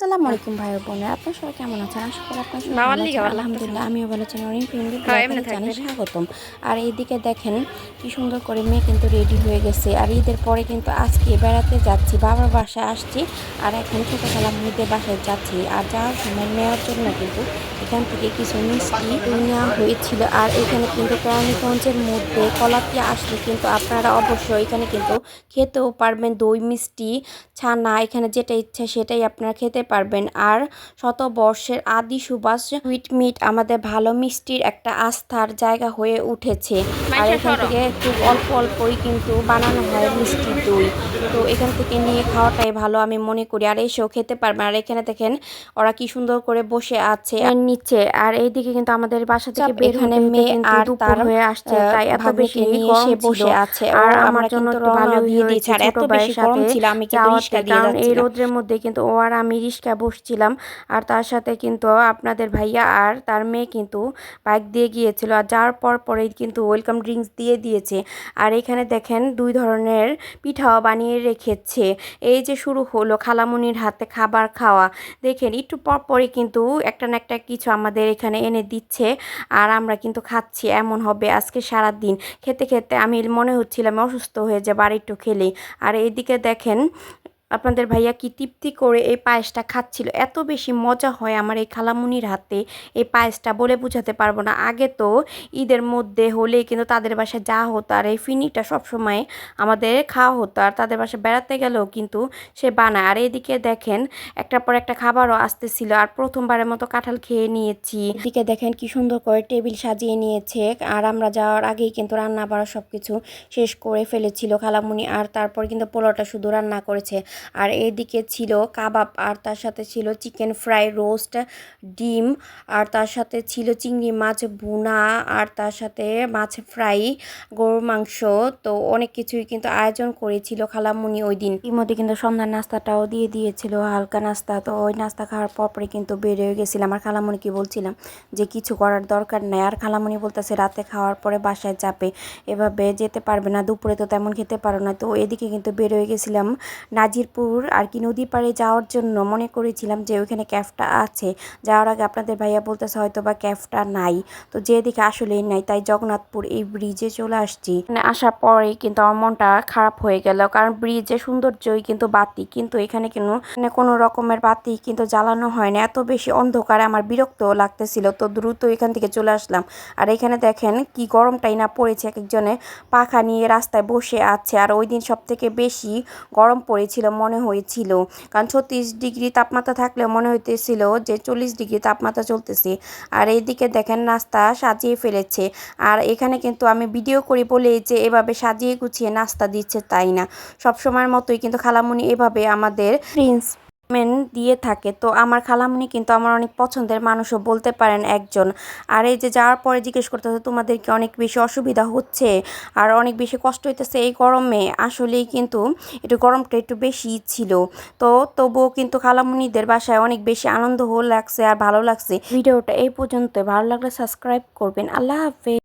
আসসালামু আলাইকুম ভাই ও বোনেরা, আপনারা সবাই কেমন আছেন? আশা করি আপনারা সবাই ভালো আছেন। আলহামদুলিল্লাহ আমিও ভালো আছি। অনেক ফ্রেন্ডলি ব্লগে জানাই স্বাগতম। আর এইদিকে দেখেন কি সুন্দর করে মেয়ে কিন্তু রেডি হয়ে গেছে। আর ঈদের পরে কিন্তু আজকে বেড়াতে যাচ্ছি, বাবার বাসায় আসছি। আর এখন ছোট খালামণিদের বাসায় যাচ্ছি। আর যাওয়ার সময় নেওয়ার জন্য কিন্তু এখান থেকে কিছু মিষ্টি নেওয়া হয়েছিল। আর এখানে কিন্তু কেরানীগঞ্জের মধ্যে কলাতিয়া আসলে কিন্তু আপনারা অবশ্যই এখানে কিন্তু খেতেও পারবেন দই মিষ্টি, ছানা, এখানে যেটা ইচ্ছা সেটাই আপনারা খেতে পারবেন। আর শতবর্ষের আদি সুবাস সুইট মিট আমাদের ভালো মিষ্টির একটা আস্থার জায়গা হয়ে উঠেছে। আর এখান থেকে খুব অল্প অল্পই কিন্তু বানানো হয় মিষ্টি দই। তো এখান থেকে নিয়ে খাওয়াটাই ভালো আমি মনে করি। আর এসেও খেতে পারবেন। আর এখানে দেখেন ওরা কি সুন্দর করে বসে আছে নিচে। আর এইদিকে কিন্তু আমাদের বাসা থেকে বের হতে মেয়ে আর দুপুর হয়ে আসছে, তাই এত বেশি নিয়ে সে বসে আছে। আর আমার জন্য একটু ভালো দিয়ে দিয়েছে ছোট ভাইয়ের সাথে যাওয়াতে, কারণ এই রোদ্রের মধ্যে কিন্তু ও আর আমি রিস্কা বসছিলাম। আর তার সাথে কিন্তু আপনাদের ভাইয়া আর তার মেয়ে কিন্তু বাইক দিয়ে গিয়েছিল। আর যাওয়ার পরেই কিন্তু ওয়েলকাম ড্রিঙ্কস দিয়ে দিয়েছে। আর এখানে দেখেন 2 ধরনের পিঠাও বানিয়ে রেখেছে। এই যে শুরু হলো খালামুনির হাতে খাবার খাওয়া। দেখেন একটু পরই কিন্তু একটা না একটা কিছু আমাদের এখানে এনে দিচ্ছে। আর আমরা কিন্তু খাচ্ছি। এমন হবে আজকে সারা দিন খেতে খেতে আমি মনে হচ্ছিলাম অসুস্থ হয়ে যাবো আর একটু খেলেই। আর এইদিকে দেখেন আপনাদের ভাইয়া কি তৃপ্তি করে এই পায়েসটা খাচ্ছিল। এত বেশি মজা হয় আমার এই খালামুনির হাতে এই পায়েসটা, বলে বোঝাতে পারবো না। আগে তো ঈদের মধ্যে হলেই কিন্তু তাদের বাসায় যাওয়া হতো, আর এই ফিনিটা সবসময় আমাদের খাওয়া হতো। আর তাদের বাসায় বেড়াতে গেলেও কিন্তু সে বানায়। আর এদিকে দেখেন একটার পর একটা খাবারও আসতেছিল। আর প্রথমবারের মতো কাঁঠাল খেয়ে নিয়েছি। এদিকে দেখেন কি সুন্দর করে টেবিল সাজিয়ে নিয়েছে। আর আমরা যাওয়ার আগেই কিন্তু রান্না বাড়া সব কিছু শেষ করে ফেলেছিল খালামুনি। আর তারপর কিন্তু পোলাওটা শুধু রান্না করেছে। আর এদিকে ছিল কাবাব, আর তার সাথে ছিল চিকেন ফ্রাই, রোস্ট, ডিম, আর তার সাথে ছিল চিংড়ি মাছ ভুনা, আর তার সাথে মাছ ফ্রাই, গরুর মাংস। তো অনেক কিছুই কিন্তু আয়োজন করেছিল খালামুনি ওই দিন। এর মধ্যে কিন্তু সন্ধ্যার নাস্তাটাও দিয়ে দিয়েছিল, হালকা নাস্তা। তো ওই নাস্তা খাওয়ার পরে কিন্তু বের হয়ে গেছিলাম। আর খালামুনিকে বলছিলাম যে কিছু করার দরকার নেই। আর খালামুনি বলতেছে রাতে খাওয়ার পরে বাসায় যাবে, এভাবে যেতে পারবে না, দুপুরে তো তেমন খেতে পারো না। তো এদিকে কিন্তু বের হয়ে গেছিলাম নাজিরপুর আর কি নদী পাড়ে যাওয়ার জন্য। মনে করেছিলাম যে ওইখানে ক্যাফটা আছে। যাওয়ার আগে আপনাদের ভাইয়া বলতেছে হয়তো বা ক্যাফটা নাই, তো যেদিকে আসলেই নাই, তাই জগন্নাথপুর এই ব্রিজে চলে আসছি। মানে আসার পরেই কিন্তু আমার মনটা খারাপ হয়ে গেল, কারণ ব্রিজে সৌন্দর্যই কিন্তু বাতি, কিন্তু এখানে কিন্তু কোনো রকমের বাতি কিন্তু জ্বালানো হয় না। এত বেশি অন্ধকারে আমার বিরক্ত লাগতেছিল, তো দ্রুত এখান থেকে চলে আসলাম। আর এখানে দেখেন কি গরমটাই না পড়েছে, এক একজনে পাখা নিয়ে রাস্তায় বসে আছে। আর ওই দিন সব থেকে বেশি গরম পড়েছিল মনে হয়েছিল, কারণ 36 ডিগ্রি তাপমাত্রা থাকলেও মনে হইতেছিল যে 40 ডিগ্রি তাপমাত্রা চলতেছে। আর এইদিকে দেখেন নাস্তা সাজিয়ে ফেলেছে। আর এখানে কিন্তু আমি ভিডিও করি বলে যে এভাবে সাজিয়ে গুছিয়ে নাস্তা দিচ্ছে তাই না, সবসময়ের মতোই কিন্তু খালামুনি এভাবে আমাদের প্রিন্স দিয়ে থাকে। তো আমার খালামুনি কিন্তু আমার অনেক পছন্দের মানুষও বলতে পারেন একজন। আর এই যে যাওয়ার পরে জিজ্ঞেস করতেছে তোমাদেরকে অনেক বেশি অসুবিধা হচ্ছে আর অনেক বেশি কষ্ট হইতেছে এই গরমে। আসলেই কিন্তু একটু গরমটা একটু বেশি ছিল। তো তবুও কিন্তু খালামুনিদের বাসায় অনেক বেশি আনন্দ লাগছে আর ভালো লাগছে। ভিডিওটা এই পর্যন্ত, ভালো লাগলে সাবস্ক্রাইব করবেন। আল্লাহ হাফেজ।